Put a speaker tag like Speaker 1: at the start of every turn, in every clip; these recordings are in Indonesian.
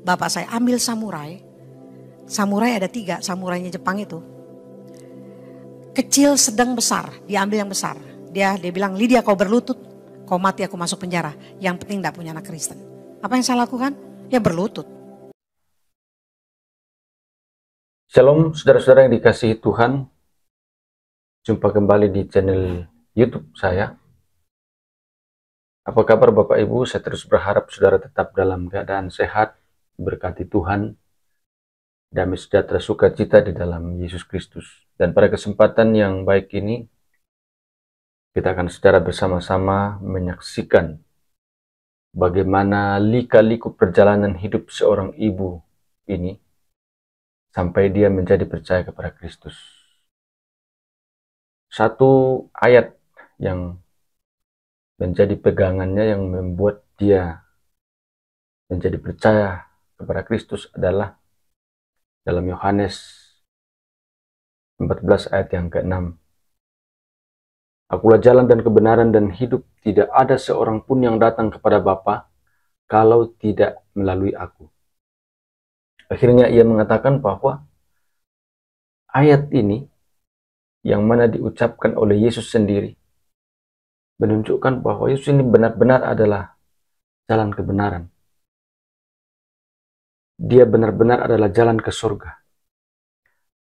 Speaker 1: bapak saya ambil samurai. Samurai ada 3, samurainya Jepang itu. Kecil, sedang, besar. Dia ambil yang besar. Dia bilang, Lydia kau berlutut, kau mati aku masuk penjara. Yang penting gak punya anak Kristen. Apa yang saya lakukan? Ya berlutut.
Speaker 2: Shalom saudara-saudara yang dikasihi Tuhan. Jumpa kembali di channel YouTube saya. Apa kabar Bapak Ibu? Saya terus berharap saudara tetap dalam keadaan sehat, berkati Tuhan, damai sejahtera sukacita di dalam Yesus Kristus. Dan pada kesempatan yang baik ini, kita akan secara bersama-sama menyaksikan bagaimana lika-liku perjalanan hidup seorang ibu ini sampai dia menjadi percaya kepada Kristus. Satu ayat yang menjadi pegangannya yang membuat dia menjadi percaya kepada Kristus adalah dalam Yohanes 14 ayat yang ke-6. Akulah jalan dan kebenaran dan hidup, tidak ada seorang pun yang datang kepada Bapa kalau tidak melalui aku. Akhirnya ia mengatakan bahwa ayat ini yang mana diucapkan oleh Yesus sendiri menunjukkan bahwa Yesus ini benar-benar adalah jalan kebenaran. Dia benar-benar adalah jalan ke surga.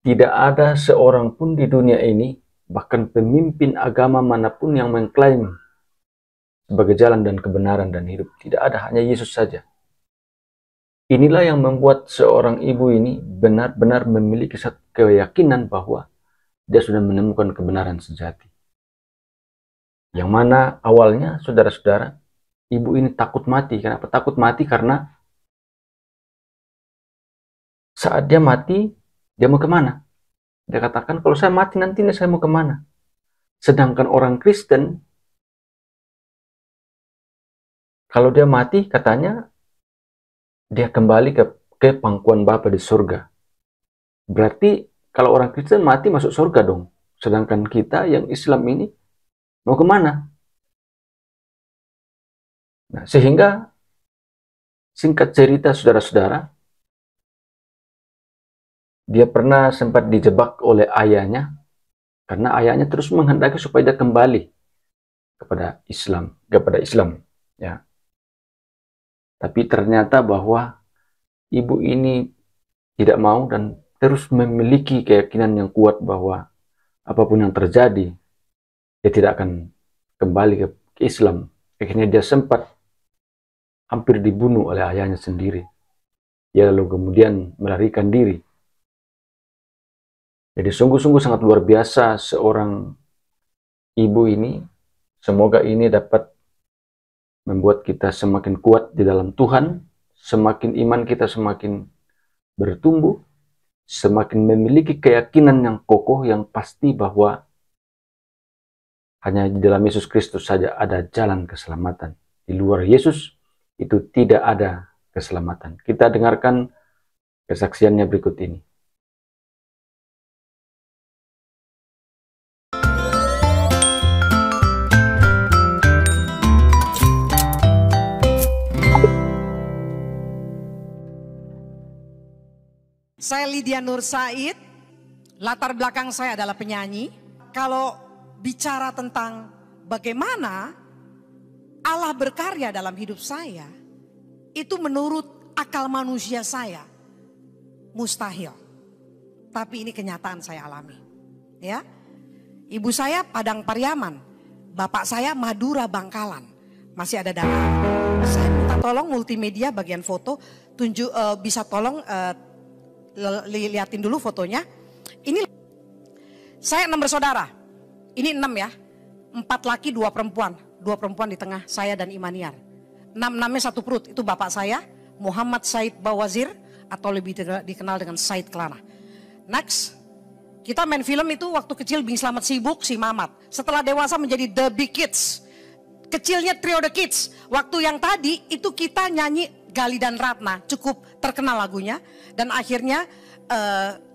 Speaker 2: Tidak ada seorang pun di dunia ini, bahkan pemimpin agama manapun yang mengklaim sebagai jalan dan kebenaran dan hidup. Tidak ada, hanya Yesus saja. Inilah yang membuat seorang ibu ini benar-benar memiliki satu keyakinan bahwa dia sudah menemukan kebenaran sejati. Yang mana awalnya, saudara-saudara, ibu ini takut mati. Kenapa takut mati? Karena saat dia mati, dia mau kemana? Dia katakan, kalau saya mati nanti saya mau kemana? Sedangkan orang Kristen, kalau dia mati, katanya, dia kembali ke pangkuan Bapa di surga. Berarti, kalau orang Kristen mati masuk surga dong. Sedangkan kita yang Islam ini, mau kemana? Nah, sehingga singkat cerita saudara-saudara, dia pernah sempat dijebak oleh ayahnya karena ayahnya terus menghendaki supaya dia kembali kepada Islam, ya. Tapi ternyata bahwa ibu ini tidak mau dan terus memiliki keyakinan yang kuat bahwa apapun yang terjadi, dia tidak akan kembali ke Islam. Akhirnya dia sempat hampir dibunuh oleh ayahnya sendiri. Dia lalu kemudian melarikan diri. Jadi sungguh-sungguh sangat luar biasa seorang ibu ini. Semoga ini dapat membuat kita semakin kuat di dalam Tuhan, semakin iman kita semakin bertumbuh, semakin memiliki keyakinan yang kokoh, yang pasti bahwa hanya di dalam Yesus Kristus saja ada jalan keselamatan. Di luar Yesus itu tidak ada keselamatan. Kita dengarkan kesaksiannya berikut ini.
Speaker 1: Saya Lydia Nur Said, latar belakang saya adalah penyanyi. Kalau bicara tentang bagaimana Allah berkarya dalam hidup saya, itu menurut akal manusia saya mustahil. Tapi ini kenyataan saya alami. Ya, ibu saya Padang Pariaman, bapak saya Madura Bangkalan, masih ada data. Saya minta tolong multimedia bagian foto, bisa tolong liatin dulu fotonya. Ini saya 6 bersaudara. Ini 6 ya. 4 laki 2 perempuan. 2 perempuan di tengah, saya dan Imaniar. 6-6-nya satu perut. Itu bapak saya, Muhammad Said Bawazir, atau lebih dikenal dengan Said Kelana. Next, kita main film itu waktu kecil Bing Slamet Sibuk, si Mamat. Setelah dewasa menjadi The Big Kids. Kecilnya Trio The Kids. Waktu yang tadi itu kita nyanyi Gali dan Ratna, cukup terkenal lagunya. Dan akhirnya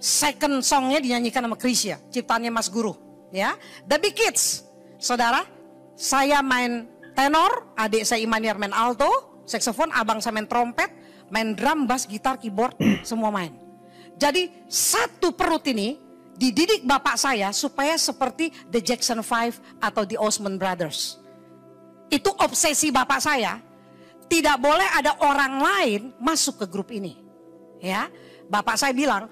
Speaker 1: second songnya dinyanyikan sama Krisya, ciptaannya Mas Guru. Ya, The Big Kids. Saudara, saya main tenor, adik saya Imaniar main alto, saksofon, abang saya main trompet, Main drum, bass, gitar, keyboard, semua main. Jadi satu perut ini dididik bapak saya supaya seperti The Jackson 5 atau The Osmond Brothers. Itu obsesi bapak saya. Tidak boleh ada orang lain masuk ke grup ini. Ya, bapak saya bilang,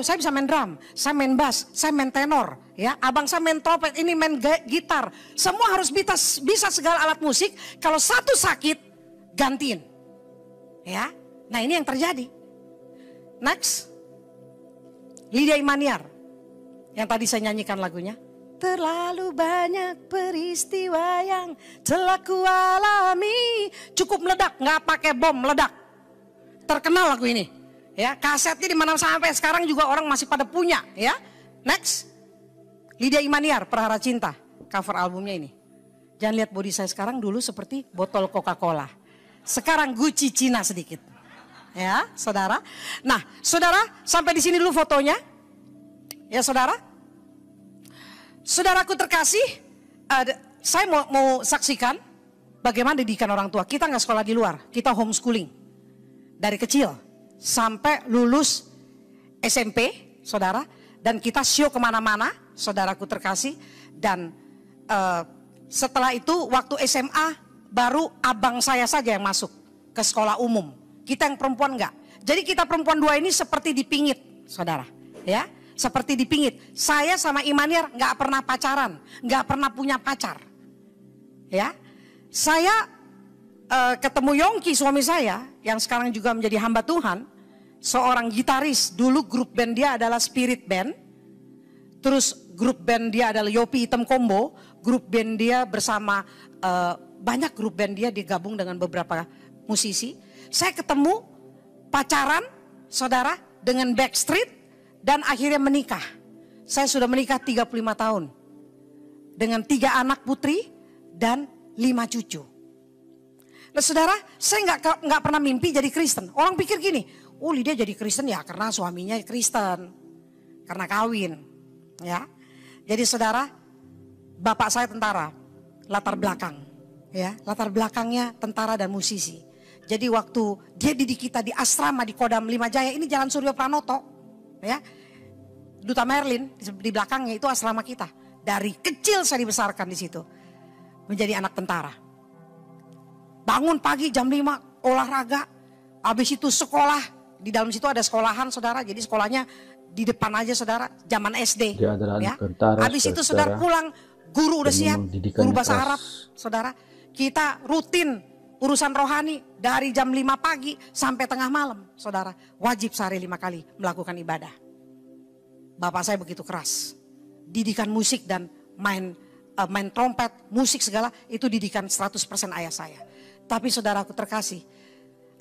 Speaker 1: saya bisa main drum, saya main bass, saya main tenor, ya, abang saya main trompet, ini main gitar. Semua harus bisa segala alat musik. Kalau satu sakit, gantiin. Ya, nah ini yang terjadi. Next, Lydia Imaniar, yang tadi saya nyanyikan lagunya. Terlalu banyak peristiwa yang telah kualami. Cukup meledak, nggak pakai bom, meledak. Terkenal lagu ini. Ya, kasetnya di mana sampai sekarang juga orang masih pada punya. Ya, next, Lydia Imaniar, Perhara Cinta, cover albumnya ini. Jangan lihat body saya sekarang, dulu seperti botol Coca-Cola. Sekarang Gucci Cina sedikit. Ya, saudara. Nah, saudara, sampai di sini dulu fotonya. Ya, saudara. Saudaraku terkasih, saya mau saksikan bagaimana didikan orang tua. Kita nggak sekolah di luar, kita homeschooling dari kecil sampai lulus SMP, saudara. Dan kita show kemana-mana, saudaraku terkasih. Dan setelah itu waktu SMA baru abang saya saja yang masuk ke sekolah umum. Kita yang perempuan nggak. Jadi kita perempuan dua ini seperti dipingit, saudara. Ya. Seperti dipingit. Saya sama Imaniar nggak pernah pacaran, nggak pernah punya pacar. Ya, saya ketemu Yongki suami saya yang sekarang juga menjadi hamba Tuhan, seorang gitaris. Dulu grup band dia adalah Spirit Band. Terus grup band dia adalah Yopi Hitam Combo. Grup band dia bersama banyak grup band dia digabung dengan beberapa musisi. Saya ketemu pacaran, saudara, dengan Backstreet. Dan akhirnya menikah. Saya sudah menikah 35 tahun. Dengan 3 anak putri dan 5 cucu. Nah saudara, saya nggak pernah mimpi jadi Kristen. Orang pikir gini, oh Lydia jadi Kristen ya karena suaminya Kristen. Karena kawin. Ya. Jadi saudara, bapak saya tentara. Latar belakang. Ya, latar belakangnya tentara dan musisi. Jadi waktu dia didik kita di asrama di Kodam 5 Jaya, ini Jalan Suryo Pranoto. Ya, Duta Merlin di belakangnya itu asrama kita. Dari kecil saya dibesarkan di situ menjadi anak tentara. Bangun pagi jam 5 olahraga, habis itu sekolah. Di dalam situ ada sekolahan, saudara. Jadi sekolahnya di depan aja, saudara. Zaman SD.
Speaker 2: Dia adalah
Speaker 1: ya.
Speaker 2: tentara.
Speaker 1: Habis itu saudara pulang, guru udah siap, guru bahasa Arab, saudara. Kita rutin urusan rohani dari jam 5 pagi sampai tengah malam, saudara. Wajib sehari 5 kali melakukan ibadah. Bapak saya begitu keras. Didikan musik dan main trompet, musik segala, itu didikan 100% ayah saya. Tapi saudaraku terkasih,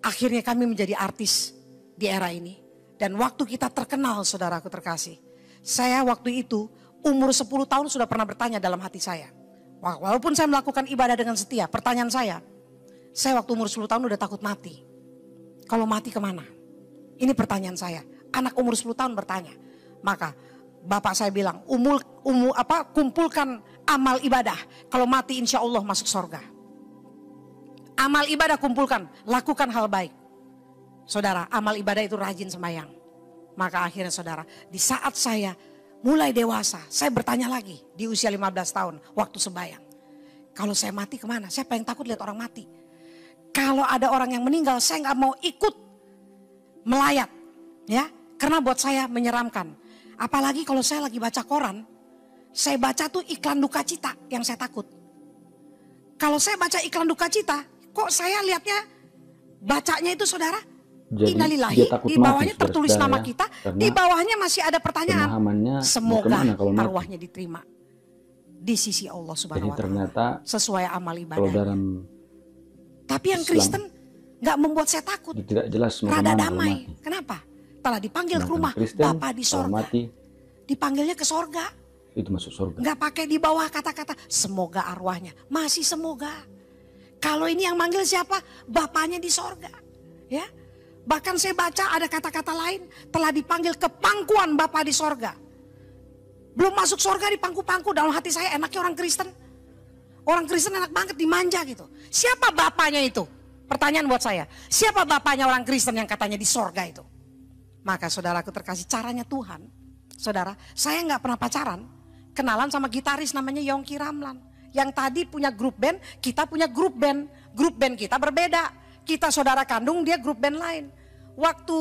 Speaker 1: akhirnya kami menjadi artis di era ini. Dan waktu kita terkenal, saudaraku terkasih, saya waktu itu umur 10 tahun sudah pernah bertanya dalam hati saya. Walaupun saya melakukan ibadah dengan setia, pertanyaan saya waktu umur 10 tahun udah takut mati. Kalau mati kemana? Ini pertanyaan saya. Anak umur 10 tahun bertanya. Maka bapak saya bilang, kumpulkan amal ibadah. Kalau mati insya Allah masuk surga. Amal ibadah kumpulkan, lakukan hal baik. Saudara, amal ibadah itu rajin sembahyang. Maka akhirnya saudara, di saat saya mulai dewasa, saya bertanya lagi di usia 15 tahun waktu sembahyang. Kalau saya mati kemana? Saya paling takut lihat orang mati. Kalau ada orang yang meninggal, saya nggak mau ikut melayat, ya, karena buat saya menyeramkan. Apalagi kalau saya lagi baca koran, saya baca tuh iklan duka cita yang saya takut. Kalau saya baca iklan duka cita, kok saya lihatnya bacanya itu saudara, innalillahi, di bawahnya tertulis nama kita, di bawahnya masih ada pertanyaan. Semoga arwahnya diterima di sisi Allah Subhanahu wa Ta'ala sesuai amal ibadah. Tapi yang Kristen nggak membuat saya takut.
Speaker 2: Tidak jelas
Speaker 1: rada damai. Kenapa? Telah dipanggil ke rumah, Bapa di sorga. Dipanggilnya ke sorga.
Speaker 2: Itu masuk sorga.
Speaker 1: Nggak pakai di bawah kata-kata semoga arwahnya. Masih semoga. Kalau ini yang manggil siapa? Bapaknya di sorga. Ya. Bahkan saya baca ada kata-kata lain. Telah dipanggil ke pangkuan Bapa di sorga. Belum masuk sorga di pangku-pangku. Dalam hati saya enaknya orang Kristen. Orang Kristen enak banget dimanja gitu. Siapa bapaknya itu? Pertanyaan buat saya, siapa bapaknya orang Kristen yang katanya di sorga itu? Maka saudaraku terkasih, caranya Tuhan. Saudara, saya nggak pernah pacaran. Kenalan sama gitaris namanya Yongki Ramlan. Yang tadi punya grup band, kita punya grup band. Grup band kita berbeda. Kita saudara kandung, dia grup band lain. Waktu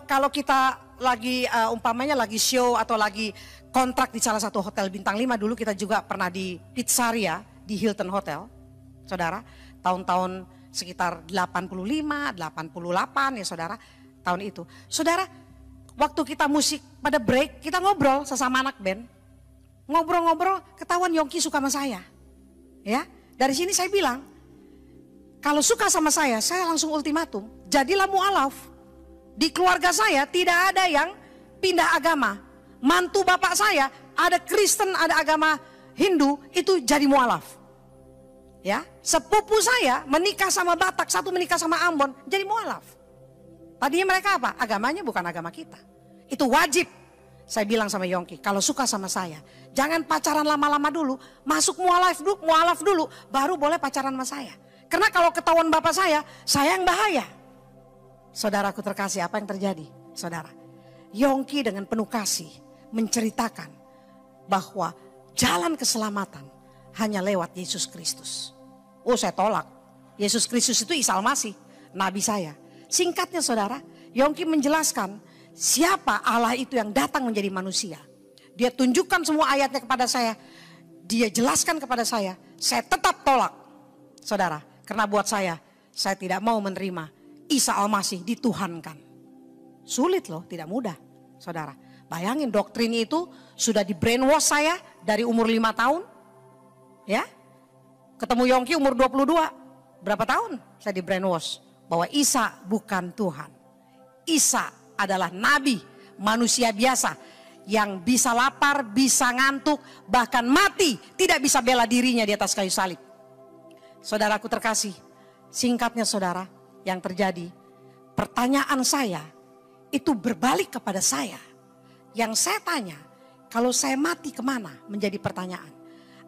Speaker 1: kalau kita lagi umpamanya lagi show atau lagi kontrak di salah satu hotel bintang 5, dulu kita juga pernah di pizzeria di Hilton Hotel. Saudara, tahun-tahun sekitar 85, 88 ya saudara, tahun itu. Saudara, waktu kita musik pada break, kita ngobrol sesama anak band. Ngobrol-ngobrol, ketahuan Yongki suka sama saya. Ya, dari sini saya bilang, kalau suka sama saya langsung ultimatum, jadilah mualaf. Di keluarga saya tidak ada yang pindah agama. Mantu bapak saya ada Kristen, ada agama Hindu, itu jadi mualaf. Ya, sepupu saya menikah sama Batak, satu menikah sama Ambon, jadi mualaf. Tadinya mereka apa? Agamanya bukan agama kita. Itu wajib. Saya bilang sama Yongki, kalau suka sama saya, jangan pacaran lama-lama dulu, masuk mualaf dulu, baru boleh pacaran sama saya. Karena kalau ketahuan bapak saya yang bahaya. Saudaraku terkasih, apa yang terjadi? Saudara, Yongki dengan penuh kasih menceritakan bahwa jalan keselamatan hanya lewat Yesus Kristus. Oh, saya tolak. Yesus Kristus itu Isa Al-Masih, nabi saya. Singkatnya saudara, Yongki menjelaskan siapa Allah itu yang datang menjadi manusia. Dia tunjukkan semua ayatnya kepada saya. Dia jelaskan kepada saya tetap tolak. Saudara, karena buat saya tidak mau menerima Isa Al-Masih dituhankan. Sulit loh, tidak mudah. Saudara, bayangin doktrin itu sudah di brainwash saya dari umur 5 tahun. Ya, ketemu Yongki umur 22. Berapa tahun saya di brainwash bahwa Isa bukan Tuhan. Isa adalah nabi, manusia biasa yang bisa lapar, bisa ngantuk, bahkan mati, tidak bisa bela dirinya di atas kayu salib. Saudaraku terkasih, singkatnya saudara, yang terjadi, pertanyaan saya itu berbalik kepada saya. Yang saya tanya, kalau saya mati kemana? Menjadi pertanyaan.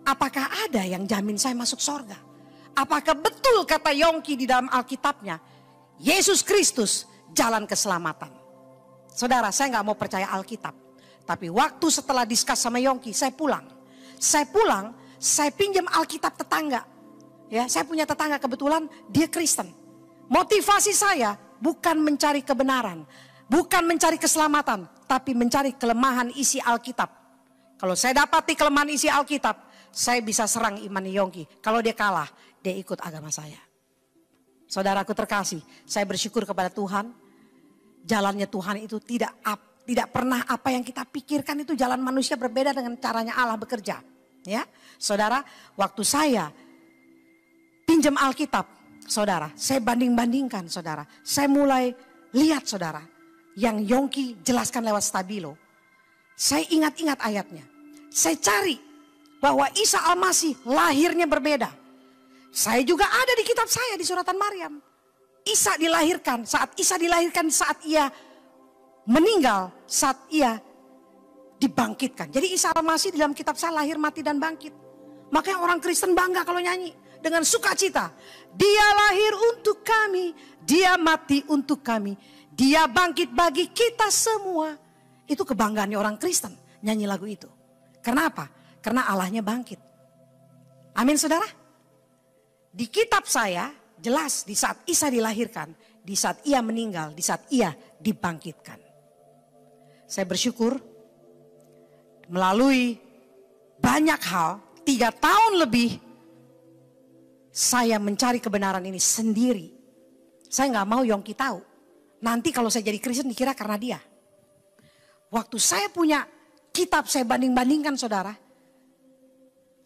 Speaker 1: Apakah ada yang jamin saya masuk sorga? Apakah betul kata Yongki di dalam Alkitabnya, Yesus Kristus jalan keselamatan? Saudara, saya nggak mau percaya Alkitab. Tapi waktu setelah diskus sama Yongki, saya pulang. Saya pinjam Alkitab tetangga. Ya, saya punya tetangga kebetulan dia Kristen. Motivasi saya bukan mencari kebenaran, bukan mencari keselamatan, tapi mencari kelemahan isi Alkitab. Kalau saya dapati kelemahan isi Alkitab, saya bisa serang iman Yongki. Kalau dia kalah, dia ikut agama saya. Saudaraku terkasih, saya bersyukur kepada Tuhan. Jalannya Tuhan itu tidak pernah apa yang kita pikirkan, itu jalan manusia berbeda dengan caranya Allah bekerja. Ya, saudara, waktu saya pinjam Alkitab, saudara, saya banding-bandingkan, saudara. Saya mulai lihat, saudara, yang Yongki jelaskan lewat Stabilo. Saya ingat-ingat ayatnya. Saya cari bahwa Isa Al-Masih lahirnya berbeda. Saya juga ada di kitab saya di suratan Maryam. Isa dilahirkan, saat ia meninggal, saat ia dibangkitkan. Jadi Isa Al-Masih di dalam kitab saya lahir, mati dan bangkit. Makanya orang Kristen bangga kalau nyanyi dengan sukacita. Dia lahir untuk kami, dia mati untuk kami, dia bangkit bagi kita semua. Itu kebanggaannya orang Kristen nyanyi lagu itu. Karena apa? Karena Allahnya bangkit. Amin saudara. Di kitab saya jelas di saat Isa dilahirkan, di saat ia meninggal, di saat ia dibangkitkan. Saya bersyukur melalui banyak hal, 3 tahun lebih saya mencari kebenaran ini sendiri. Saya gak mau Yongki tahu. Nanti kalau saya jadi Kristen dikira karena dia. Waktu saya punya kitab, saya banding-bandingkan saudara.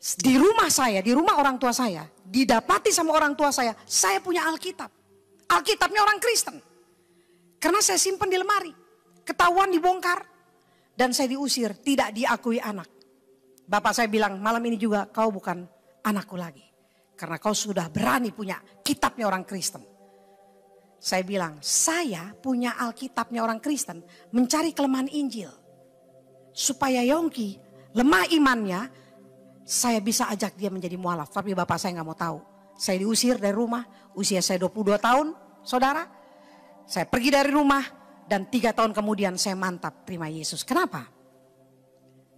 Speaker 1: Di rumah saya, di rumah orang tua saya, didapati sama orang tua saya punya Alkitab. Alkitabnya orang Kristen. Karena saya simpan di lemari. Ketahuan dibongkar. Dan saya diusir, tidak diakui anak. Bapak saya bilang, malam ini juga kau bukan anakku lagi. Karena kau sudah berani punya kitabnya orang Kristen. Saya bilang, saya punya Alkitabnya orang Kristen, mencari kelemahan Injil. Supaya Yongki lemah imannya, saya bisa ajak dia menjadi mualaf. Tapi bapak saya gak mau tahu. Saya diusir dari rumah, Usia saya 22 tahun, saudara. Saya pergi dari rumah dan 3 tahun kemudian saya mantap terima Yesus. Kenapa?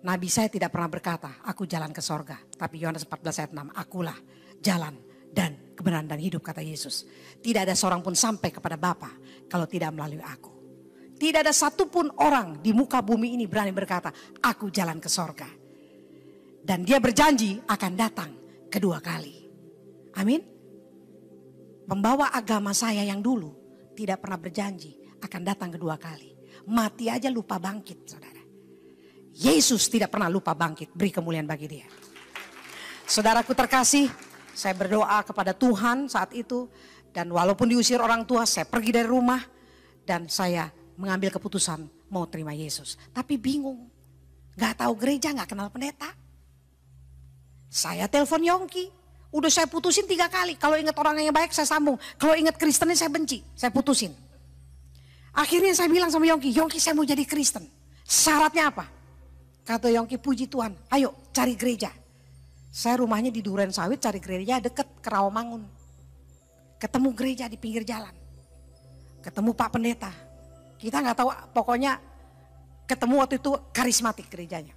Speaker 1: Nabi saya tidak pernah berkata, aku jalan ke sorga. Tapi Yohanes 14 ayat 6, akulah jalan dan kebenaran dan hidup, kata Yesus. Tidak ada seorang pun sampai kepada Bapa kalau tidak melalui aku. Tidak ada satupun orang di muka bumi ini berani berkata, aku jalan ke sorga. Dan dia berjanji akan datang kedua kali. Amin. Pembawa agama saya yang dulu tidak pernah berjanji akan datang kedua kali. Mati aja lupa bangkit, saudara. Yesus tidak pernah lupa bangkit. Beri kemuliaan bagi dia. Saudaraku terkasih, saya berdoa kepada Tuhan saat itu. Dan walaupun diusir orang tua, saya pergi dari rumah. Dan saya mengambil keputusan mau terima Yesus. Tapi bingung. Gak tahu gereja, gak kenal pendeta. Saya telepon Yongki. Udah saya putusin 3 kali. Kalau ingat orang yang baik saya sambung. Kalau ingat Kristennya saya benci. Saya putusin. Akhirnya saya bilang sama Yongki. Yongki, saya mau jadi Kristen. Syaratnya apa? Kata Yongki, puji Tuhan. Ayo cari gereja. Saya rumahnya di Duren Sawit, cari gereja deket ke Rawamangun. Ketemu gereja di pinggir jalan. Ketemu Pak Pendeta. Kita gak tahu, pokoknya ketemu waktu itu karismatik gerejanya.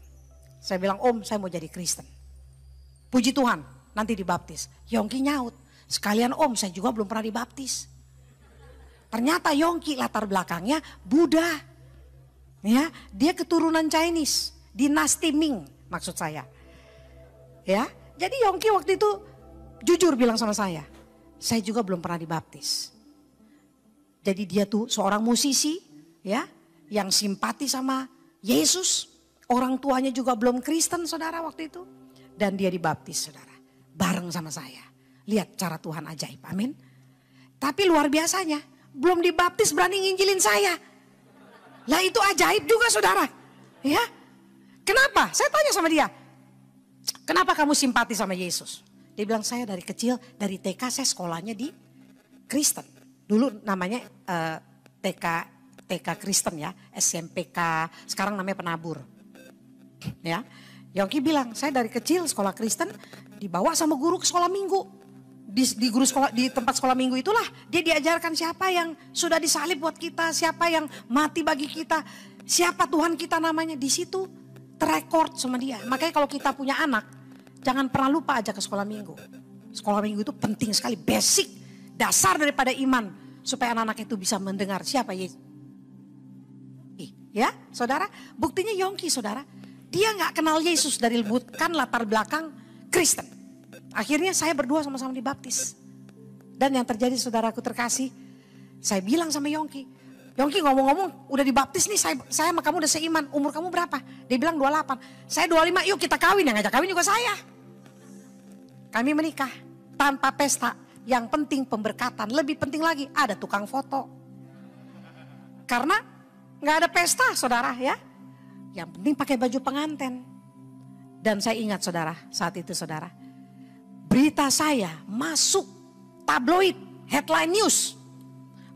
Speaker 1: Saya bilang, Om, saya mau jadi Kristen. Puji Tuhan, nanti dibaptis. Yongki nyaut, sekalian Om, saya juga belum pernah dibaptis. Ternyata Yongki latar belakangnya Buddha. Ya, dia keturunan Chinese, dinasti Ming maksud saya. Ya, jadi Yongki waktu itu jujur bilang sama saya juga belum pernah dibaptis. Jadi dia tuh seorang musisi, ya, yang simpati sama Yesus. Orang tuanya juga belum Kristen, saudara, waktu itu. Dan dia dibaptis, saudara, bareng sama saya. Lihat cara Tuhan ajaib, amin. Tapi luar biasanya, belum dibaptis berani nginjilin saya. Lah itu ajaib juga, saudara. Ya, kenapa? Saya tanya sama dia, kenapa kamu simpati sama Yesus? Dia bilang, saya dari kecil, dari TK saya sekolahnya di Kristen. Dulu namanya TK Kristen ya, SMPK, sekarang namanya Penabur. Ya, Yongki bilang, saya dari kecil sekolah Kristen dibawa sama guru ke sekolah minggu. Di tempat sekolah minggu itulah dia diajarkan siapa yang sudah disalib buat kita, siapa yang mati bagi kita, siapa Tuhan kita namanya. Di situ terekord sama dia. Makanya kalau kita punya anak, jangan pernah lupa aja ke sekolah minggu. Sekolah minggu itu penting sekali, basic, dasar daripada iman. Supaya anak-anak itu bisa mendengar siapa Yesus. Ya saudara, buktinya Yongki, saudara. Dia gak kenal Yesus dari bukan latar belakang Kristen. Akhirnya saya berdua sama-sama dibaptis. Dan yang terjadi, saudaraku terkasih, saya bilang sama Yongki, Yongki, ngomong-ngomong udah dibaptis nih, saya sama kamu udah seiman. Umur kamu berapa? Dia bilang 28. Saya 25, yuk kita kawin. Yang ngajak kawin juga saya. Kami menikah tanpa pesta. Yang penting pemberkatan. Lebih penting lagi ada tukang foto. Karena gak ada pesta, saudara, ya. Yang penting pakai baju pengantin. Dan saya ingat, saudara, saat itu, saudara, berita saya masuk tabloid, headline news.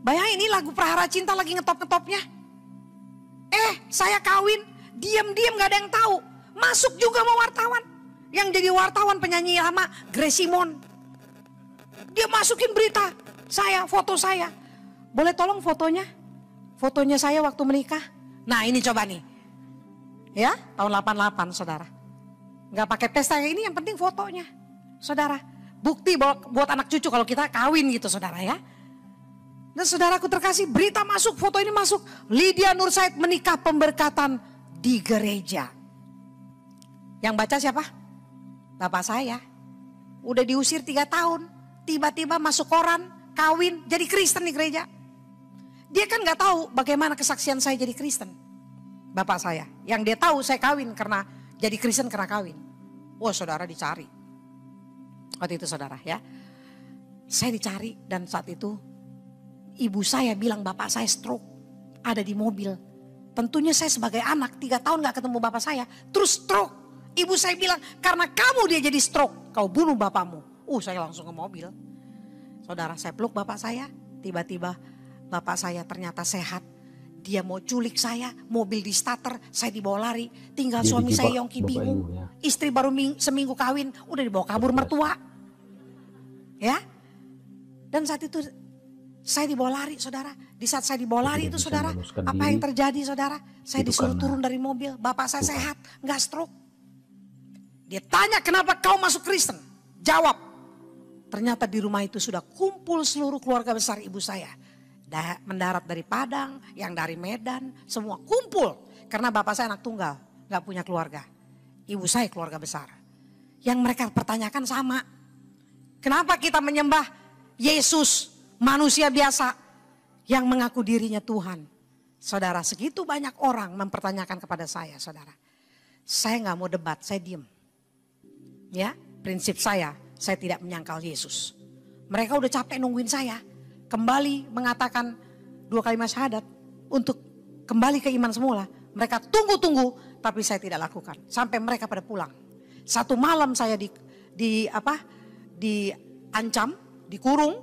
Speaker 1: Bayangin, ini lagu Prahara Cinta lagi ngetop-ngetopnya. Saya kawin, diam-diam gak ada yang tahu. Masuk juga sama wartawan. Yang jadi wartawan penyanyi lama, Grace Simon. Dia masukin berita saya, foto saya. Boleh tolong fotonya? Fotonya saya waktu menikah. Nah ini coba nih. Ya, tahun 88, saudara. Gak pakai pesta yang ini, yang penting fotonya. Saudara, bukti buat anak cucu kalau kita kawin gitu, saudara, ya. Dan saudaraku terkasih, berita masuk, foto ini masuk. Lydia Nur Said menikah pemberkatan di gereja. Yang baca siapa? Bapak saya. Udah diusir 3 tahun. Tiba-tiba masuk koran, kawin, jadi Kristen di gereja. Dia kan gak tahu bagaimana kesaksian saya jadi Kristen. Bapak saya. Yang dia tahu saya kawin karena jadi Kristen karena kawin. Wah, saudara dicari. Waktu itu, saudara, ya. Saya dicari dan saat itu ibu saya bilang bapak saya stroke. Ada di mobil. Tentunya saya sebagai anak 3 tahun gak ketemu bapak saya. Terus stroke. Ibu saya bilang, karena kamu dia jadi stroke. Kau bunuh bapakmu. Saya langsung ke mobil. Saudara, saya peluk bapak saya. Tiba-tiba bapak saya ternyata sehat. Dia mau culik saya, mobil di starter, saya dibawa lari. Tinggal suami saya Yongki bingung. Ya. Istri baru seminggu kawin, udah dibawa kabur mertua. Ya. Dan saat itu saya dibawa lari, saudara. Di saat saya dibawa lari itu,
Speaker 2: bisa
Speaker 1: saudara,
Speaker 2: meluluskan
Speaker 1: apa
Speaker 2: diri.
Speaker 1: yang terjadi, saudara? Saya
Speaker 2: Itu
Speaker 1: disuruh
Speaker 2: karena
Speaker 1: turun dari mobil. Bapak saya
Speaker 2: Tuhan.
Speaker 1: sehat, nggak stroke. Dia tanya, kenapa kau masuk Kristen? Jawab. Ternyata di rumah itu sudah kumpul seluruh keluarga besar ibu saya. Mendarat dari Padang, yang dari Medan, semua kumpul. Karena bapak saya anak tunggal, nggak punya keluarga. Ibu saya keluarga besar. Yang mereka pertanyakan sama. Kenapa kita menyembah Yesus, manusia biasa yang mengaku dirinya Tuhan? Saudara, segitu banyak orang mempertanyakan kepada saya, saudara. Saya nggak mau debat, saya diem. Ya, prinsip saya tidak menyangkal Yesus. Mereka udah capek nungguin saya kembali mengatakan 2 kalimat syahadat untuk kembali ke iman semula. Mereka tunggu-tunggu, tapi saya tidak lakukan sampai mereka pada pulang. Satu malam saya diancam, dikurung,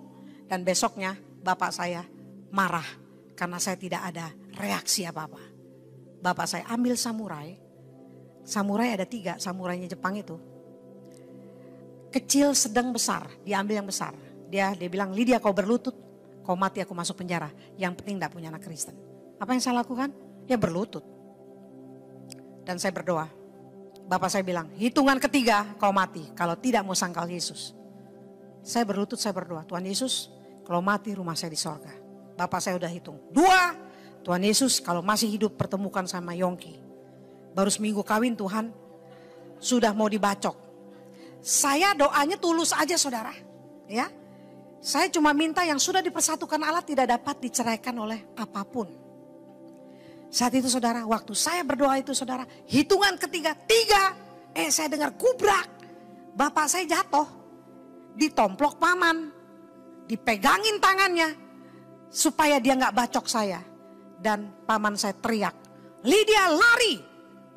Speaker 1: dan besoknya bapak saya marah karena saya tidak ada reaksi apa-apa. Bapak saya ambil samurai. Samurai ada 3, samurainya Jepang itu. Kecil, sedang, besar. Dia ambil yang besar. Dia bilang, Lydia kau berlutut, kau mati aku masuk penjara. Yang penting tidak punya anak Kristen. Apa yang saya lakukan? Ya berlutut. Dan saya berdoa. Bapak saya bilang, hitungan ketiga kau mati. Kalau tidak mau sangkal Yesus. Saya berlutut, saya berdoa. Tuhan Yesus, kalau mati rumah saya di sorga. Bapak saya udah hitung. 2, Tuhan Yesus kalau masih hidup pertemukan sama Yongki. Baru seminggu kawin Tuhan, sudah mau dibacok. Saya doanya tulus aja, saudara. Ya, saya cuma minta yang sudah dipersatukan Allah tidak dapat diceraikan oleh apapun. Saat itu, saudara, waktu saya berdoa itu, saudara, hitungan ketiga, 3, saya dengar gubrak. Bapak saya jatuh, ditomplok paman, dipegangin tangannya supaya dia nggak bacok saya. Dan paman saya teriak, Lydia lari.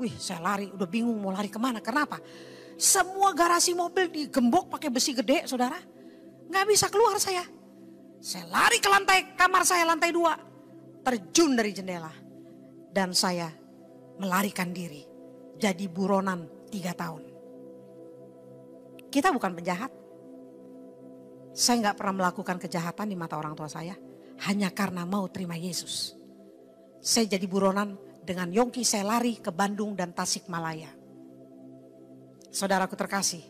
Speaker 1: Wih, saya lari, udah bingung mau lari kemana. Kenapa? Semua garasi mobil digembok pakai besi gede, saudara. Nggak bisa keluar saya. Saya lari ke lantai kamar saya, lantai 2. Terjun dari jendela. Dan saya melarikan diri. Jadi buronan 3 tahun. Kita bukan penjahat. Saya nggak pernah melakukan kejahatan di mata orang tua saya. Hanya karena mau terima Yesus. Saya jadi buronan dengan Yongki, saya lari ke Bandung dan Tasikmalaya. Saudaraku terkasih,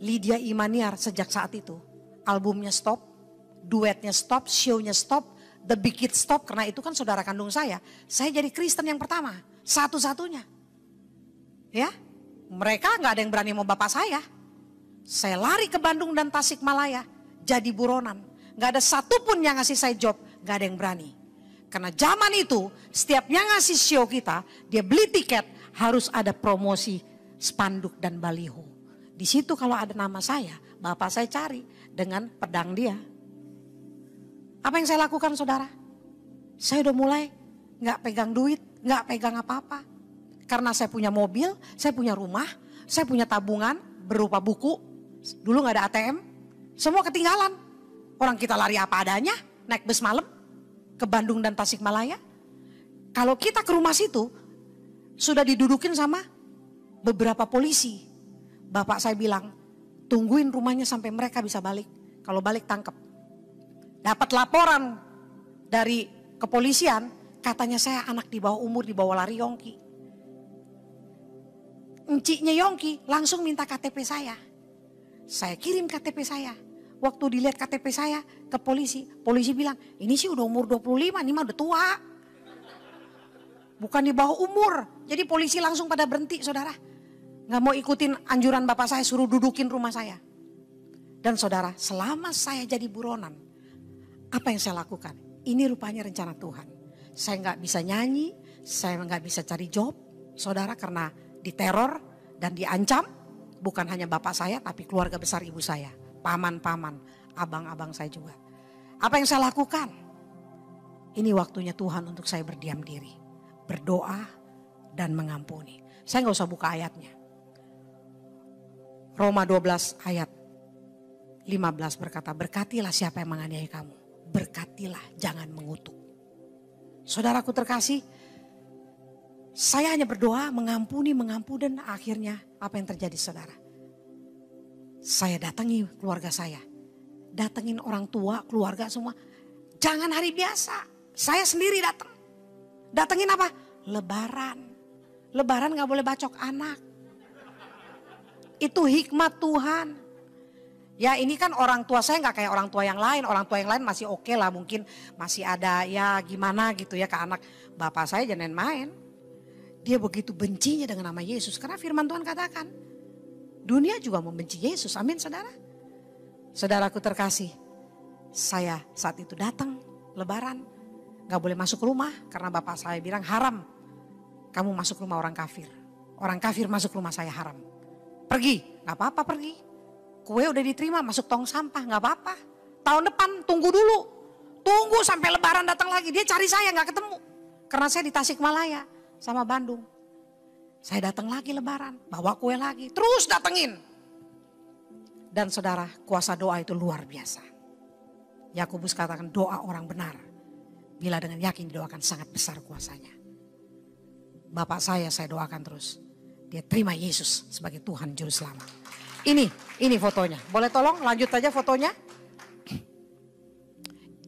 Speaker 1: Lydia Imaniar sejak saat itu, albumnya stop, duetnya stop, show-nya stop, The Big Hit stop. Karena itu kan saudara kandung saya jadi Kristen yang pertama, satu-satunya. Ya, mereka gak ada yang berani mau bapak saya. Saya lari ke Bandung dan Tasikmalaya, jadi buronan. Gak ada satupun yang ngasih saya job, gak ada yang berani. Karena zaman itu, setiapnya ngasih show kita, dia beli tiket, harus ada promosi spanduk dan baliho. Di situ kalau ada nama saya, bapak saya cari dengan pedang dia. Apa yang saya lakukan, saudara? Saya udah mulai nggak pegang duit, nggak pegang apa-apa. Karena saya punya mobil, saya punya rumah, saya punya tabungan berupa buku. Dulu nggak ada ATM, semua ketinggalan. Orang kita lari apa adanya, naik bus malam ke Bandung dan Tasikmalaya. Kalau kita ke rumah situ, sudah didudukin sama beberapa polisi. Bapak saya bilang, tungguin rumahnya sampai mereka bisa balik. Kalau balik tangkap. Dapat laporan dari kepolisian, katanya saya anak di bawah umur, dibawa lari Yongki. Enciknya Yongki langsung minta KTP saya. Saya kirim KTP saya. Waktu dilihat KTP saya ke polisi, polisi bilang, ini sih udah umur 25, ini mah udah tua. Bukan di bawah umur. Jadi polisi langsung pada berhenti, saudara. Gak mau ikutin anjuran bapak saya, suruh dudukin rumah saya. Dan saudara, selama saya jadi buronan, apa yang saya lakukan? Ini rupanya rencana Tuhan. Saya gak bisa nyanyi, saya gak bisa cari job, saudara, karena diteror dan diancam. Bukan hanya bapak saya, tapi keluarga besar ibu saya. Paman-paman, abang-abang saya juga. Apa yang saya lakukan? Ini waktunya Tuhan untuk saya berdiam diri. Berdoa dan mengampuni. Saya gak usah buka ayatnya. Roma 12 ayat 15 berkata, berkatilah siapa yang menganiaya kamu. Berkatilah, jangan mengutuk. Saudaraku terkasih, saya hanya berdoa, mengampuni, dan akhirnya apa yang terjadi, saudara? Saya datangi keluarga saya datengin orang tua, keluarga semua. Jangan hari biasa. Saya sendiri datang. Datengin apa? Lebaran. Lebaran gak boleh bacok anak. Itu hikmat Tuhan. Ya ini kan orang tua saya gak kayak orang tua yang lain. Orang tua yang lain masih oke lah, mungkin masih ada ya gimana gitu ya ke anak. Bapak saya jangan main. Dia begitu bencinya dengan nama Yesus. Karena firman Tuhan katakan, dunia juga membenci Yesus. Amin saudara. Saudaraku terkasih, saya saat itu datang lebaran. Gak boleh masuk rumah karena bapak saya bilang haram. Kamu masuk rumah orang kafir. Orang kafir masuk rumah saya haram. Pergi, gak apa-apa pergi. Kue udah diterima masuk tong sampah, gak apa-apa. Tahun depan tunggu dulu. Tunggu sampai lebaran datang lagi. Dia cari saya gak ketemu. Karena saya di Tasikmalaya sama Bandung. Saya datang lagi lebaran, bawa kue lagi. Terus datengin. Dan saudara, kuasa doa itu luar biasa. Yakobus katakan doa orang benar. Bila dengan yakin didoakan sangat besar kuasanya. Bapak saya doakan terus. Dia terima Yesus sebagai Tuhan Juru Selamat. Ini fotonya. Boleh tolong lanjut aja fotonya.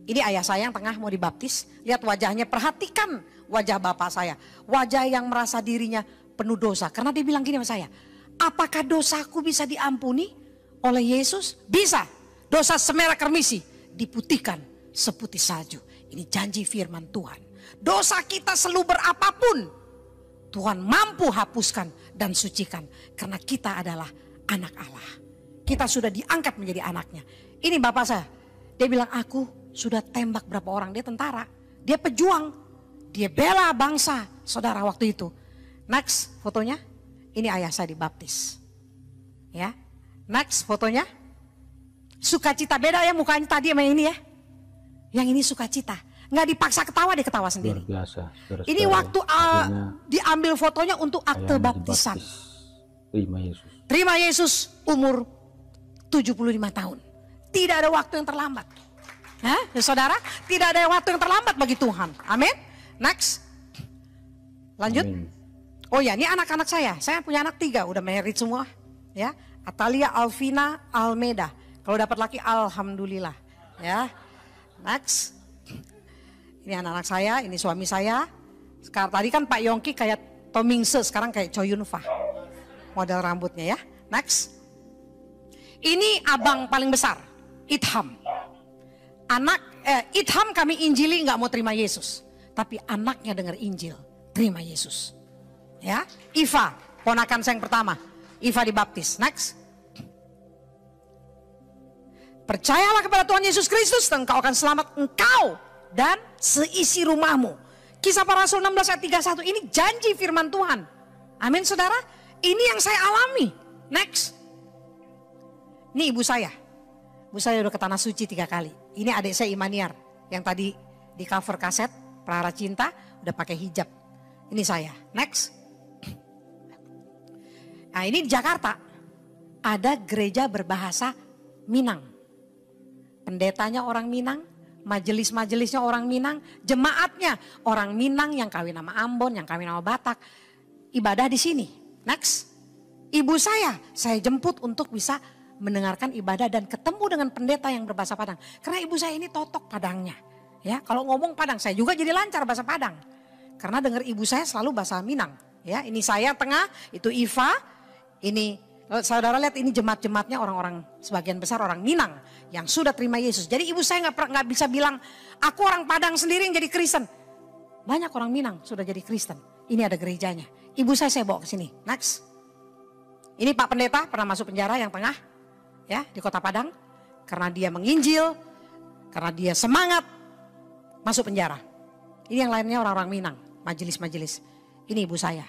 Speaker 1: Ini ayah saya yang tengah mau dibaptis. Lihat wajahnya, perhatikan wajah bapak saya. Wajah yang merasa dirinya penuh dosa. Karena dia bilang gini sama saya. Apakah dosaku bisa diampuni oleh Yesus? Bisa. Dosa semerah kermisi diputihkan seputih salju. Ini janji firman Tuhan. Dosa kita seluber apapun, Tuhan mampu hapuskan dan sucikan. Karena kita adalah anak Allah. Kita sudah diangkat menjadi anaknya. Ini bapak saya. Dia bilang aku sudah tembak berapa orang. Dia tentara. Dia pejuang. Dia bela bangsa. Saudara waktu itu. Next fotonya. Ini ayah saya dibaptis. Ya. Next fotonya. Sukacita, beda ya mukanya tadi sama ini ya. Yang ini sukacita. Nggak dipaksa ketawa, dia ketawa sendiri.
Speaker 2: Luar biasa.
Speaker 1: Ini waktu diambil fotonya untuk akte baptisan.
Speaker 2: Terima Yesus.
Speaker 1: Terima Yesus umur 75 tahun. Tidak ada waktu yang terlambat. Hah? Ya, saudara, tidak ada waktu yang terlambat bagi Tuhan. Amin. Next. Lanjut. Amin. Oh ya, ini anak-anak saya. Saya punya anak 3, udah married semua. Ya, Atalia, Alvina, Almeda. Kalau dapat laki, alhamdulillah. Ya. Next. Ini anak-anak saya, ini suami saya. Sekarang tadi kan Pak Yongki kayak Tomingse, sekarang kayak Choi Yun-fa. Model rambutnya ya. Next. Ini abang paling besar, Itham. Itham kami injili nggak mau terima Yesus. Tapi anaknya dengar Injil, terima Yesus. Ya, Iva, ponakan saya yang pertama. Iva dibaptis. Next. Percayalah kepada Tuhan Yesus Kristus dan engkau akan selamat, engkau dan seisi rumahmu. Kisah Para Rasul 16 ayat 31. Ini janji firman Tuhan. Amin saudara. Ini yang saya alami. Next. Ini ibu saya. Ibu saya udah ke Tanah Suci 3 kali. Ini adik saya Imaniar. Yang tadi di cover kaset Prahara Cinta. Udah pakai hijab. Ini saya. Next. Nah ini di Jakarta. Ada gereja berbahasa Minang. Pendetanya orang Minang, majelis-majelisnya orang Minang, jemaatnya orang Minang yang kawin sama Ambon, yang kawin sama Batak. Ibadah di sini. Next. Ibu saya jemput untuk bisa mendengarkan ibadah dan ketemu dengan pendeta yang berbahasa Padang. Karena ibu saya ini totok Padangnya. Ya, kalau ngomong Padang, saya juga jadi lancar bahasa Padang. Karena dengar ibu saya selalu bahasa Minang. Ya, ini saya tengah, itu Iva, ini saudara lihat ini jemaat-jemaatnya orang-orang sebagian besar orang Minang yang sudah terima Yesus. Jadi ibu saya nggak bisa bilang aku orang Padang sendiri yang jadi Kristen. Banyak orang Minang sudah jadi Kristen. Ini ada gerejanya. Ibu saya bawa ke sini. Next. Ini Pak Pendeta pernah masuk penjara yang tengah ya di Kota Padang karena dia menginjil, karena dia semangat masuk penjara. Ini yang lainnya orang-orang Minang, majelis-majelis. Ini ibu saya.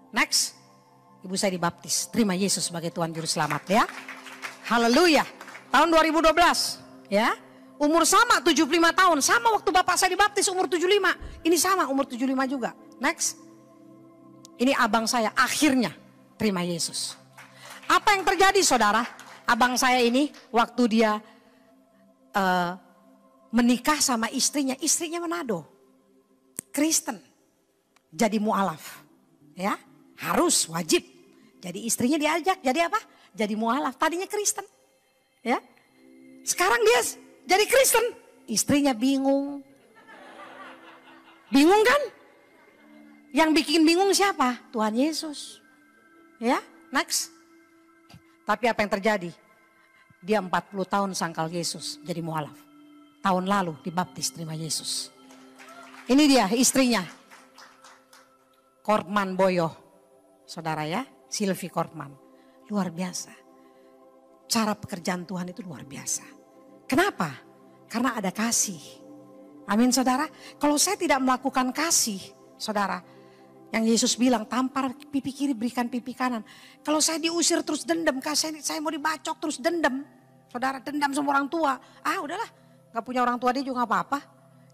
Speaker 1: Next. Ibu saya dibaptis, terima Yesus sebagai Tuhan Juru Selamat ya. Haleluya. Tahun 2012 ya. Umur sama 75 tahun, sama waktu bapak saya dibaptis umur 75. Ini sama umur 75 juga. Next. Ini abang saya akhirnya terima Yesus. Apa yang terjadi saudara? Abang saya ini waktu dia menikah sama istrinya Manado. Kristen. Jadi mualaf. Ya, harus wajib. Jadi istrinya diajak, jadi apa? Jadi mualaf, tadinya Kristen. Ya. Sekarang dia jadi Kristen. Istrinya bingung. Bingung kan? Yang bikin bingung siapa? Tuhan Yesus. Ya, next. Tapi apa yang terjadi? Dia 40 tahun sangkal Yesus jadi mualaf. Tahun lalu dibaptis terima Yesus. Ini dia istrinya. Kortman Boyo. Saudara ya, Sylvie Kortman. Luar biasa. Cara pekerjaan Tuhan itu luar biasa. Kenapa? Karena ada kasih. Amin saudara. Kalau saya tidak melakukan kasih, saudara. Yang Yesus bilang, tampar pipi kiri berikan pipi kanan. Kalau saya diusir terus dendam, saya mau dibacok terus dendam. Saudara dendam sama orang tua. Ah udahlah, gak punya orang tua dia juga gak apa-apa.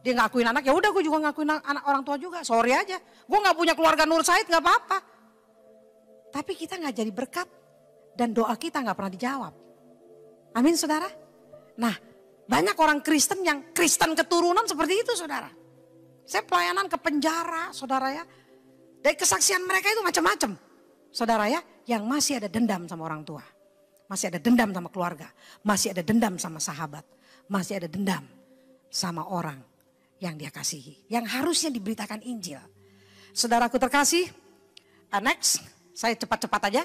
Speaker 1: Dia ngakuin anak, ya udah gue juga ngakuin anak orang tua juga. Sorry aja, gue gak punya keluarga Nur Said gak apa-apa. Tapi kita gak jadi berkat dan doa kita gak pernah dijawab. Amin saudara. Nah banyak orang Kristen yang Kristen keturunan seperti itu saudara. Saya pelayanan ke penjara saudara ya. Dari kesaksian mereka itu macam-macam. Saudara ya, yang masih ada dendam sama orang tua. Masih ada dendam sama keluarga. Masih ada dendam sama sahabat. Masih ada dendam sama orang yang dia kasihi. Yang harusnya diberitakan Injil. Saudaraku terkasih, next, saya cepat-cepat aja.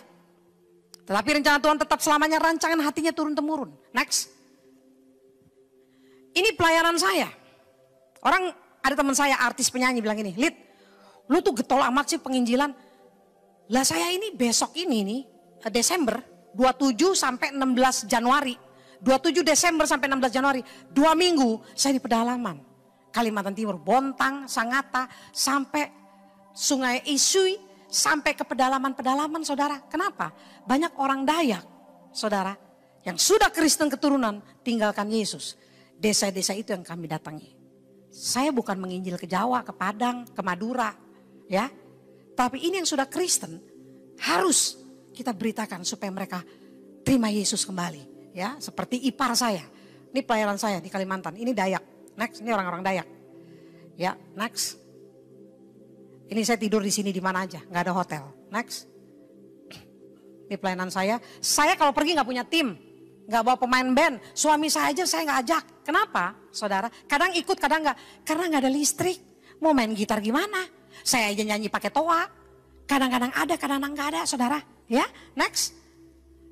Speaker 1: Tetapi rencana Tuhan tetap selamanya, rancangan hatinya turun-temurun. Next. Ini pelayanan saya. Orang, ada teman saya artis penyanyi bilang gini, Lid, lu tuh getol amat sih penginjilan. Lah saya ini besok ini nih, Desember, 27 sampai 16 Januari. 27 Desember sampai 16 Januari, 2 minggu saya di pedalaman. Kalimantan Timur, Bontang, Sangatta, sampai Sungai Isui, sampai ke pedalaman-pedalaman saudara. Kenapa? Banyak orang Dayak, saudara, yang sudah Kristen keturunan tinggalkan Yesus. Desa-desa itu yang kami datangi. Saya bukan menginjil ke Jawa, ke Padang, ke Madura, ya. Tapi ini yang sudah Kristen harus kita beritakan supaya mereka terima Yesus kembali, ya. Seperti ipar saya. Ini pelayanan saya di Kalimantan. Ini Dayak. Next, ini orang-orang Dayak. Ya, next. Ini saya tidur di sini di mana aja, nggak ada hotel. Next. Ini pelayanan saya. Saya kalau pergi nggak punya tim, nggak bawa pemain band. Suami saya aja saya nggak ajak. Kenapa, saudara? Kadang ikut, kadang nggak. Karena nggak ada listrik. Mau main gitar gimana? Saya aja nyanyi pakai toa. Kadang-kadang ada, kadang-kadang nggak ada, saudara. Ya, next.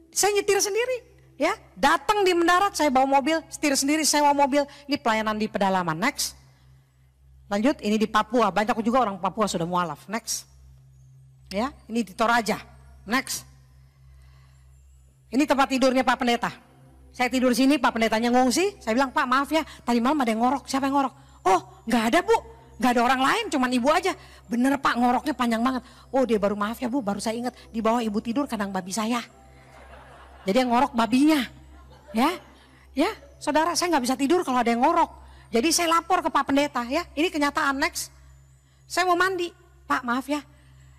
Speaker 1: Saya nyetir sendiri. Ya, datang di mendarat saya bawa mobil, setir sendiri saya bawa mobil. Ini pelayanan di pedalaman. Next. Lanjut, ini di Papua. Banyak juga orang Papua sudah mualaf. Next. Ya, ini di Toraja. Next. Ini tempat tidurnya Pak Pendeta. Saya tidur sini, Pak Pendetanya ngungsi. Saya bilang, Pak maaf ya, tadi malam ada yang ngorok. Siapa yang ngorok? Oh, nggak ada Bu. Nggak ada orang lain, cuman ibu aja. Bener Pak, ngoroknya panjang banget. Oh dia baru, maaf ya Bu, baru saya ingat. Di bawah ibu tidur kandang babi saya. Jadi yang ngorok babinya. Ya, saudara, saya nggak bisa tidur kalau ada yang ngorok. Jadi saya lapor ke Pak Pendeta ya. Ini kenyataan. Next. Saya mau mandi. Pak maaf ya.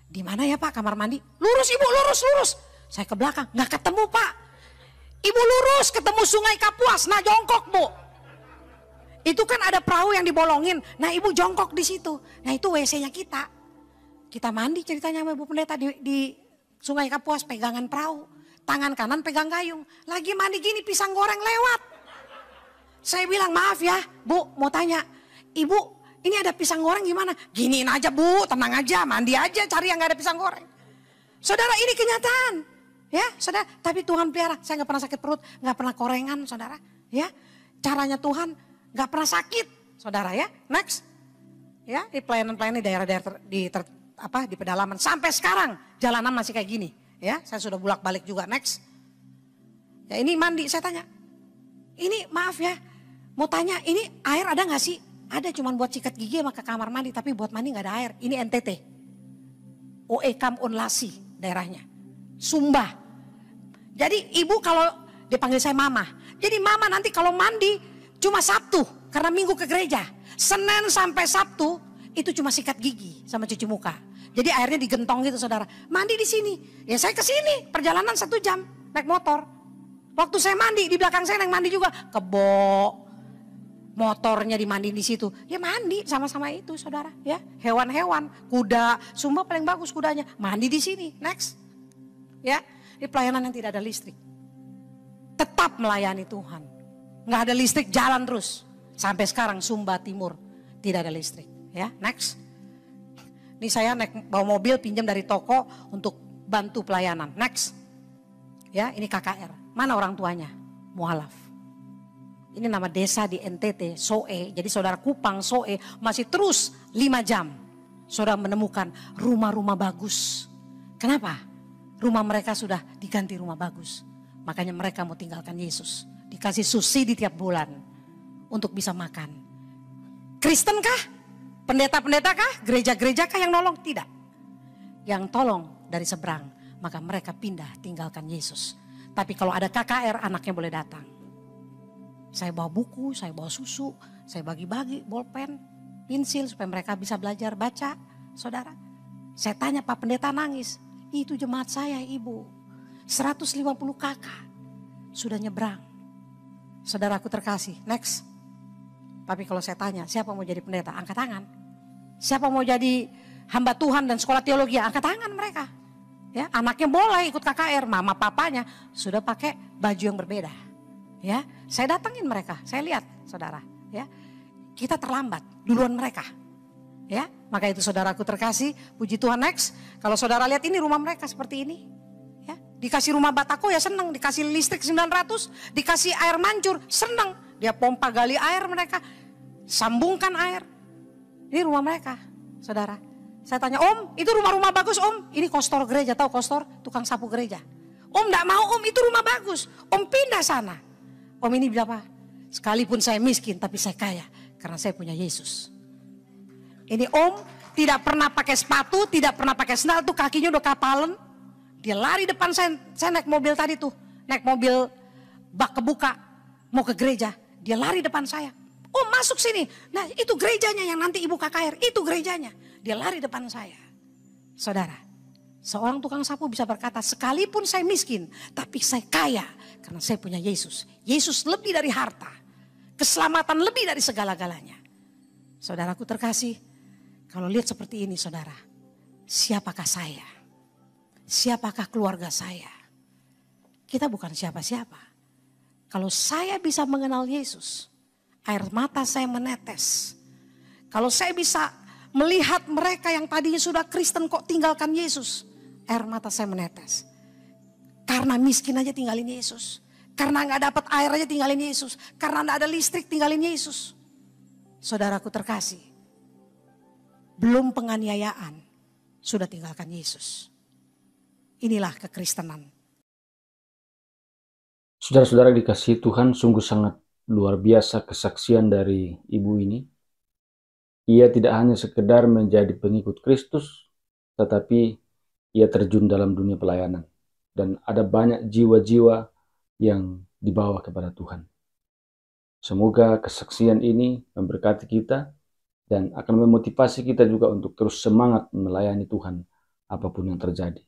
Speaker 1: Di mana ya Pak kamar mandi? Lurus Ibu, lurus. Saya ke belakang, nggak ketemu Pak. Ibu lurus ketemu Sungai Kapuas. Nah jongkok Bu. Itu kan ada perahu yang dibolongin. Nah Ibu jongkok di situ. Nah itu WC-nya kita. Kita mandi ceritanya sama Ibu Pendeta di Sungai Kapuas, pegangan perahu. Tangan kanan pegang gayung. Lagi mandi gini pisang goreng lewat. Saya bilang maaf ya Bu, mau tanya. Ibu ini ada pisang goreng gimana? Giniin aja Bu, tenang aja, mandi aja, cari yang gak ada pisang goreng. Saudara ini kenyataan. Ya saudara, tapi Tuhan pelihara. Saya gak pernah sakit perut, gak pernah korengan saudara. Ya, caranya Tuhan gak pernah sakit saudara ya. Next. Ya, di pelayanan-pelayanan di daerah-daerah di pedalaman. Sampai sekarang jalanan masih kayak gini. Ya, saya sudah bolak-balik juga. Next. Ya ini mandi, saya tanya. Ini maaf ya, mau tanya ini air ada gak sih? Ada, cuman buat sikat gigi sama ke kamar mandi, tapi buat mandi gak ada air. Ini NTT. Oekam Onlasi daerahnya. Sumba. Jadi ibu kalau dipanggil saya mama. Jadi mama nanti kalau mandi cuma Sabtu, karena Minggu ke gereja. Senin sampai Sabtu itu cuma sikat gigi sama cuci muka. Jadi airnya digentong gitu saudara. Mandi di sini. Ya saya ke sini. Perjalanan 1 jam naik motor. Waktu saya mandi di belakang saya yang mandi juga. Kebo. Motornya dimandiin di situ. Ya mandi sama-sama itu saudara. Ya hewan-hewan. Kuda. Sumba paling bagus kudanya. Mandi di sini. Next. Ya. Di pelayanan yang tidak ada listrik. Tetap melayani Tuhan. Nggak ada listrik, jalan terus. Sampai sekarang Sumba Timur tidak ada listrik. Ya, next. Ini saya naik bawa mobil pinjam dari toko untuk bantu pelayanan. Next. Ya, ini KKR. Mana orang tuanya? Mualaf. Ini nama desa di NTT, Soe. Jadi saudara Kupang, Soe masih terus 5 jam. Saudara menemukan rumah-rumah bagus. Kenapa? Rumah mereka sudah diganti rumah bagus. Makanya mereka mau tinggalkan Yesus. Dikasih subsidi tiap bulan untuk bisa makan. Kristen kah? Pendeta-pendeta kah? Gereja-gereja kah yang nolong? Tidak. Yang tolong dari seberang. Maka mereka pindah tinggalkan Yesus. Tapi kalau ada KKR anaknya boleh datang. Saya bawa buku, saya bawa susu, saya bagi-bagi bolpen, pensil supaya mereka bisa belajar baca. Saudara, saya tanya Pak Pendeta nangis. Itu jemaat saya ibu. 150 kakak sudah nyebrang. Saudaraku terkasih, next. Tapi kalau saya tanya, siapa mau jadi pendeta? Angkat tangan. Siapa mau jadi hamba Tuhan dan sekolah teologi? Angkat tangan mereka. Ya, anaknya boleh ikut KKR, mama papanya sudah pakai baju yang berbeda. Ya, saya datangin mereka, saya lihat, saudara. Ya, kita terlambat, duluan mereka. Ya, maka itu saudaraku terkasih, puji Tuhan next. Kalau saudara lihat ini rumah mereka seperti ini. Ya, dikasih rumah batako ya senang, dikasih listrik 900, dikasih air mancur, senang. Dia pompa gali air mereka, sambungkan air. Ini rumah mereka, saudara. Saya tanya, Om, itu rumah-rumah bagus Om. Ini kostor gereja, tahu kostor? Tukang sapu gereja. Om enggak mau Om, itu rumah bagus. Om pindah sana. Om ini bilang apa? Sekalipun saya miskin, tapi saya kaya. Karena saya punya Yesus. Ini Om tidak pernah pakai sepatu, tidak pernah pakai sandal, tuh kakinya udah kapalan. Dia lari depan saya naik mobil tadi tuh. Naik mobil bak kebuka, mau ke gereja. Dia lari depan saya. Oh masuk sini. Nah itu gerejanya yang nanti ibu KKR. Itu gerejanya. Dia lari depan saya. Saudara. Seorang tukang sapu bisa berkata. Sekalipun saya miskin. Tapi saya kaya. Karena saya punya Yesus. Yesus lebih dari harta. Keselamatan lebih dari segala-galanya. Saudaraku terkasih. Kalau lihat seperti ini saudara. Siapakah saya? Siapakah keluarga saya? Kita bukan siapa-siapa. Kalau saya bisa mengenal Yesus, air mata saya menetes. Kalau saya bisa melihat mereka yang tadinya sudah Kristen kok tinggalkan Yesus, air mata saya menetes. Karena miskin aja tinggalin Yesus. Karena gak dapat air aja tinggalin Yesus. Karena gak ada listrik tinggalin Yesus. Saudaraku terkasih, belum penganiayaan, sudah tinggalkan Yesus. Inilah kekristenan.
Speaker 2: Saudara-saudara dikasihi Tuhan, sungguh sangat luar biasa kesaksian dari ibu ini. Ia tidak hanya sekedar menjadi pengikut Kristus, tetapi ia terjun dalam dunia pelayanan. Dan ada banyak jiwa-jiwa yang dibawa kepada Tuhan. Semoga kesaksian ini memberkati kita dan akan memotivasi kita juga untuk terus semangat melayani Tuhan apapun yang terjadi.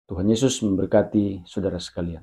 Speaker 2: Tuhan Yesus memberkati saudara sekalian.